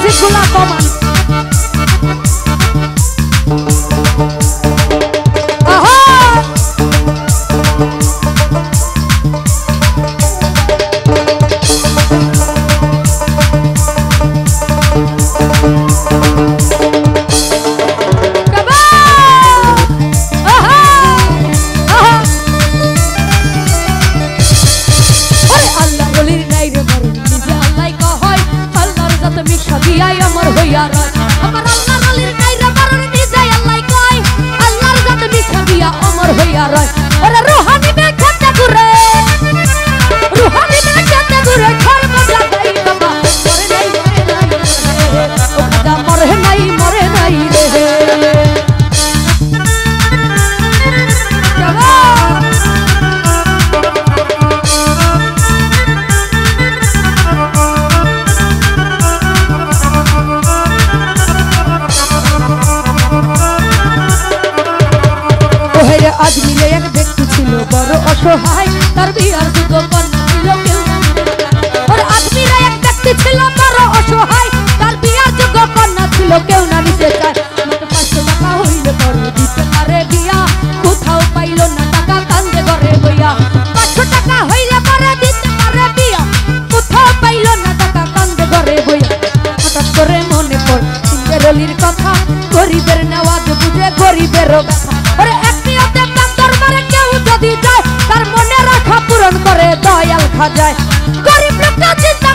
মিউজিকগুলা কমান আজ মিলে এক ব্যক্তি ছিল বড় অসহায় তার বিয়ার যোগ্য কন্যা ছিল কেউ আর আজ মিলে এক ব্যক্তি ছিল বড় অসহায় তার বিয়ার যোগ্য কন্যা ছিল কেউ না নিতে চায় 500 টাকা হইলে পরে দিতে পারে বিয়া কোথাও পাইল না টাকা কান্দে ঘরে বইয়া 500 টাকা হইলে পরে দিতে পারে বিয়া কোথাও পাইল না টাকা কান্দে ঘরে বইয়া হঠাৎ করে মনে পড় সিঙ্গেরলির কথা গরিবের নেওয়াজ বুঝে গরিবেরও ব্যথা আরে তার মনে রাখা পূরণ করে দয়াল খাজায় গরিব লোকটা চিন্তা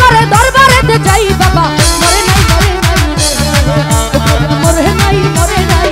করে দরবারেতে যাই বাবা মরে নাই মরে নাই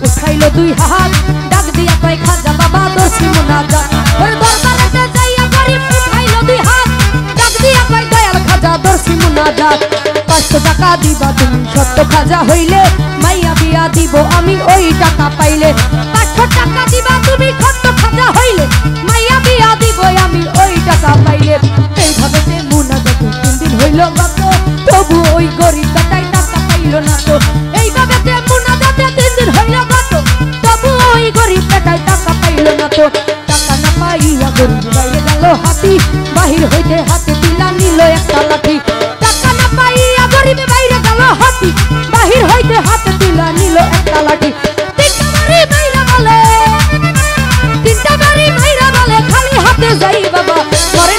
উঠাইলো দুই হাত ডাক দিয়া কয় খাজা বাবা দোষী মুনাজাত ওর দরবারেতে যাইয়া গরিব উঠাইলো দুই হাত ডাক দিয়া কয় দয়াল খাজা দোষী মুনাজাত 500 টাকা দিবা তুমি সত্য খাজা হইলে মাইয়া বিয়া দিব আমি ওই টাকা পাইলে 500 টাকা দিবা তুমি সত্য খাজা হইলে মাইয়া বিয়া দিব আমি ওই টাকা পাইলে এইভাবে সে মুনাজাত 3 দিন হইল গত তবু ওই গরিব বেটাই টাকা পাইল না তো এইভাবে সে মুনাজাতে 3 দিন হইল গত তবু ওই গরিব বেটাই টাকা পাইল না তো টাকা না পাইয়া গরিব বাইরে গেল হাতি বাহির হইতে হাতে দিলা নিল একটা লাঠি টাকা না পাইয়া গরিব বাইরে গেল হাতি বাহির হইতে হাতে দিলা নিল একটা লাঠি তিনটা বাড়ি মাইরা বলে খালি হাতে যাই বাবা মরে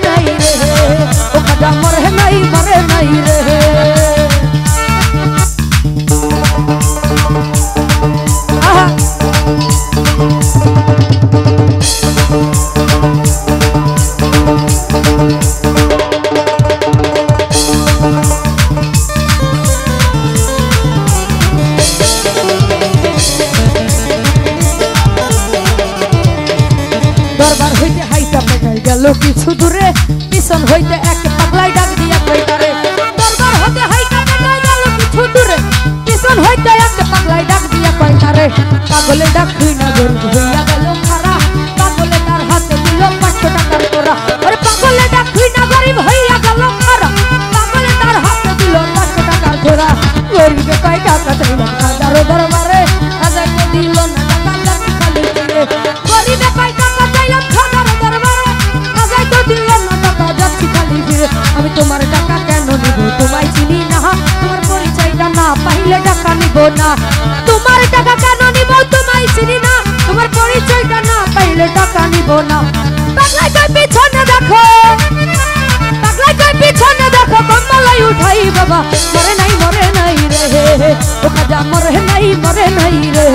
নাই রে ও খাজা মরে নাই রে দরবার হইতে হাইটা পেটাই গেল কিছু দূরে পিছন হইতে এক পাগলাই ডাক দিয়া কইতারে দরবার হইতে হাইটা পেটাই গেল কিছু দূরে পিছন হইতে এক পাগলাই ডাক দিয়া কইতারে পাগলে ডাক হই না গরিব হইয়া গেল খারা পাগলে তার হাতে দিল 500 টাকার তোরা আরে পাগলে ডাক হই না গরিব হইয়া গেল খারা পাগলে তার হাতে দিল 500 টাকার তোরা গরিবে কয় টাকা চাইলাম হাজারো দরবারে হাজার দিল না টাকা লাঠি খালি দিয়ে গরিবে কয় টাকা চাইলাম হাজারো দরবারে হাজার তো দিল না টাকা যাচ্ছি খালি দিয়ে আমি তোমার টাকা কেন নিব তোমায় চিনি না তোমার পরিচয়টা না পাইলে টাকা নিব না তোমার টাকা কেন নিব তোমায় চিনি না তোমার পরিচয়টা না পাইলে টাকা নিব না পাগলাই কই পিছনে দেখো কম্বলাই উঠাই বাবা মরে নাই রে ও খাজা মরে নাই রে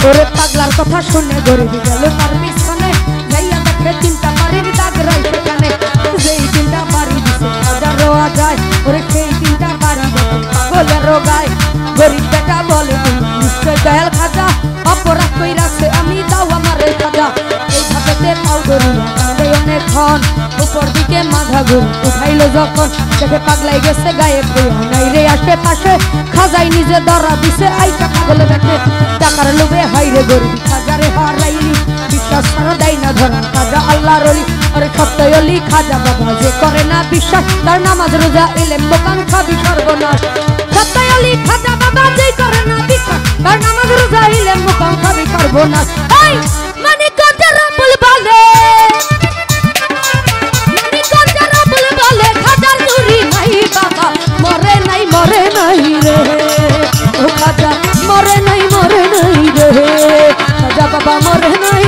ওরে পাগলার কথা শুনে গরিব গেল তার পিছনে যাইয়া দেখে 3টা বাড়ির দাগ রয় সেখানে যেই 3টা বাড়ি দিছে হাজার রোয়া যায় ওরে সেই 3টা বাড়ি পাগলের রোগায় গরিব বেটা বলে নিশ্চয় দয়াল খাজা অপরাধ কইরাছে আমি দাও আমার খাজা এইভাবে হাতে পাও ধরিয়া কাঁদে অনেকক্ষণ উপর দিকে মাথা ঘুরে উঠাইলো যখন দেখে পাগলাই গেছে গায়ে কইয়া নাই রে আশেপাশে খাজাই নিজে ধরা দিছে আইটা পাগলে দেখে টাকার লোভে হাইরে গরিবি খাজারে হারাইলি বিশ্বাস ছাড়া দেয় না ধরা খাজা আল্লাহর ওলি আরে সত্যই অলি খাজা বাবা যে করে না বিশ্বাস তার নামাজ রোজা এলেম দোকান খাবি সর্বনাশ সত্যই অলি খাজা বাবা যে করে না বিশ্বাস তার নামাজ রোজা এলেম দোকান খাবি সর্বনাশ এই মানে কথা রাবুল বলে মরে নাই রে ও খাজা মরে নাই রে খাজা বাবা মরে নাই